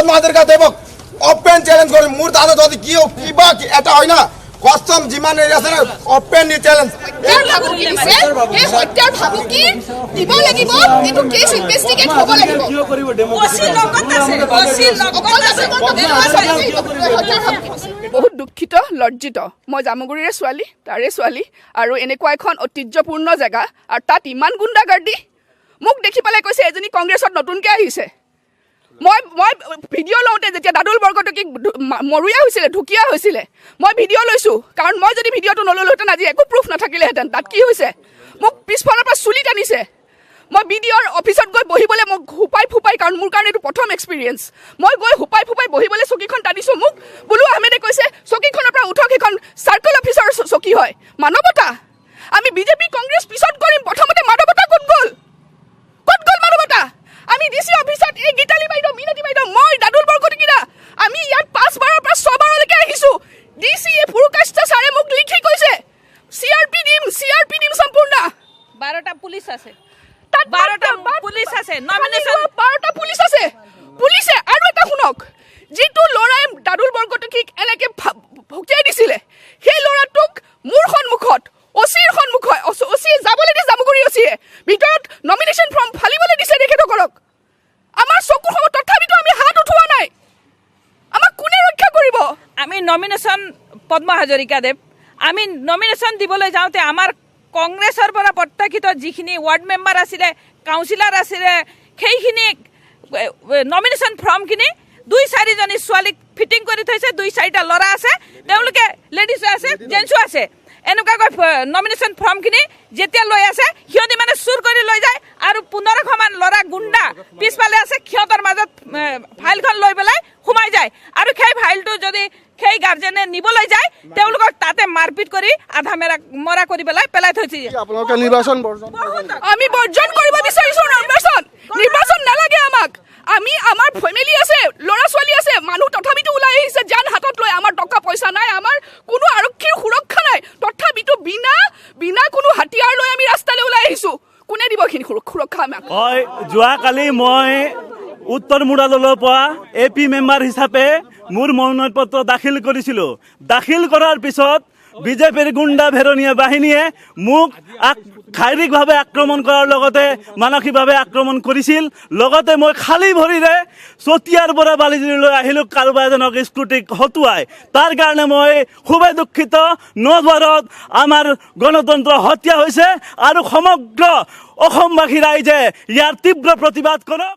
পদ্মাহাজৰিকা দেৱক open challenge কৰিম মোৰ দাদা যদি কিবা এটা হয় না কষ্টম যিমান এৰিয়া আছে অপেন চ্যালেঞ্জ হত্যাৰ ভাবুকি দিব লাগিব এইটো কেছ ইনভেষ্টিগেট হ'ব লাগিব বহুত দুখিত লজ্জিত মই জামুগুৰিৰে ছোৱালী তাৰে ছোৱালী আৰু এনেকুৱা এখন ঐতিহ্যপূৰ্ণ জেগা আৰু তাত ইমান গুণ্ডাগাৰ্দি মোক দেখি পেলাই কৈছে এজনী কংগ্ৰেছত নতুনকৈ আহিছে মই ভিডিঅ' লওঁতে যেতিয়া দাদুল বৰকটকীক মৰুয়া হৈছিলে ঢুকীয়া হৈছিলে মই ভিডিঅ' লৈছোঁ কাৰণ মই যদি ভিডিঅ'টো নল'লোহেঁতেন আজি একো প্ৰুফ নাথাকিলেহেঁতেন তাত কি হৈছে মোক পিছফালৰ পৰা চুলি টানিছে মই বিডিঅ'ৰ অফিচত গৈ বহিবলৈ মোক ফুপাই কাৰণ মোৰ কাৰণে এইটো প্ৰথম এক্সপিৰিয়েঞ্চ মই গৈ ফুপাই বহিবলৈ চকীখন টানিছোঁ মোক বুলু আহমেদে কৈছে চকীখনৰ পৰা উঠক সেইখন চাৰ্কল অফিচৰ চকী হয় মানৱতা আমি বিজেপি কংগ্ৰেছ পিছত কৰিম প্ৰথমতে মানৱতা ক'ত গ'ল মানৱতা আমি ডিচি অফিচত এই গীতালী বাইদেউ মিনতি বাইদেউ মই দাদুল বৰকটকীৰা আমি ইয়াত 5 বাৰৰ পৰা 6 বাৰলৈকে আহিছোঁ ডিচি ফুৰুকাস্তা ছাৰে মোক লিখি কৈছে চিআৰপি দিম সম্পূৰ্ণ 12টা পুলিশ আছে তাত 12টা পুলিশ আছে নমিনেশন 12টা পুলিশ আছে পুলিশে আৰু এটা শুনক যিটো ল'ৰাই দাদুল বৰকটকীক এনেকে ভকিয়াই দিছিলে সেই ল'ৰাটোক মোৰ সন্মুখত অচিৰ সন্মুখত অচি যাবলৈ দিয়ে জামুগুৰি অচিয়ে ভিতৰত নমিনেশ্যন ফৰ্ম ফালিবলৈ দিছে তেখেতসকলক আমাৰ চকুৰ সমত তথাপিতো আমি হাত উঠোৱা নাই আমাক কোনে ৰক্ষা কৰিব আমি নমিনেশন পদ্মা হাজৰিকা দেৱ আমি নমিনেশন দিবলৈ যাওঁতে আমাৰ কংগ্ৰেছৰ পৰা প্ৰত্যাশিত যিখিনি ৱাৰ্ড মেম্বাৰ আছিলে কাউন্সিলাৰ আছিলে সেইখিনি নমিনেশন ফৰ্মখিনি 2-4জনী ছোৱালীক ফিটিং কৰি থৈছে 2-4টা ল'ৰা আছে তেওঁলোকে লেডিজো আছে জেন্টছো আছে এনেকুৱাকৈ নমিনেশ্যন ফৰ্মখিনি যেতিয়া লৈ আছে সিহঁতি মানে চুৰ কৰি লৈ যায় আৰু 1500মান ল'ৰা গুণ্ডা পিছফালে আছে সিহঁতৰ মাজত ফাইলখন লৈ পেলাই সোমাই যায় আৰু সেই ফাইলটো যদি সেই গাৰ্জেনে নিবলৈ যায় তেওঁলোকক তাতে মাৰপিট কৰি আধা মৰা কৰি পেলাই থৈছে আপোনালোকে নিৰ্বাচন বৰ্জন আমি বৰ্জন কৰিব বিচাৰিছোঁ নিৰ্বাচন নালাগে আমাক আমি আমাৰ ফেমিলি আছে ল'ৰা ছোৱালী আছে মানুহ তথাপিতো ওলাই আহিছে জান হাতত লৈ আমাৰ টকা পইচা নাই আমাৰ কোনো আৰক্ষীৰ সুৰক্ষা নাই তথাপিতো বিনা কোনো হাতিয়াৰ লৈ আমি ৰাস্তালৈ ওলাই আহিছোঁ কোনে দিব এইখিনি সুৰক্ষা আমাক হয় যোৱাকালি মই উত্তৰ মুৰাদলৰ পৰা এপি মেম্বাৰ হিচাপে মোৰ মনোনয়ন পত্ৰ দাখিল কৰিছিলোঁ দাখিল কৰাৰ পিছত বিজেপিৰ গুণ্ডা ভেৰণীয়া বাহিনীয়ে মোক শাৰীৰিকভাৱে আক্ৰমণ কৰাৰ লগতে মানসিকভাৱে আক্ৰমণ কৰিছিল লগতে মই খালী ভৰিৰে চতিয়াৰ পৰা বালিজুৰিলৈ আহিলোঁ কাৰোবাৰ এজনক স্কুটিক হতুৱাই তাৰ কাৰণে মই খুবেই দুখিত নদুৱাৰত আমাৰ গণতন্ত্ৰ হত্যা হৈছে আৰু সমগ্ৰ অসমবাসী ৰাইজে ইয়াৰ তীব্ৰ প্ৰতিবাদ কৰক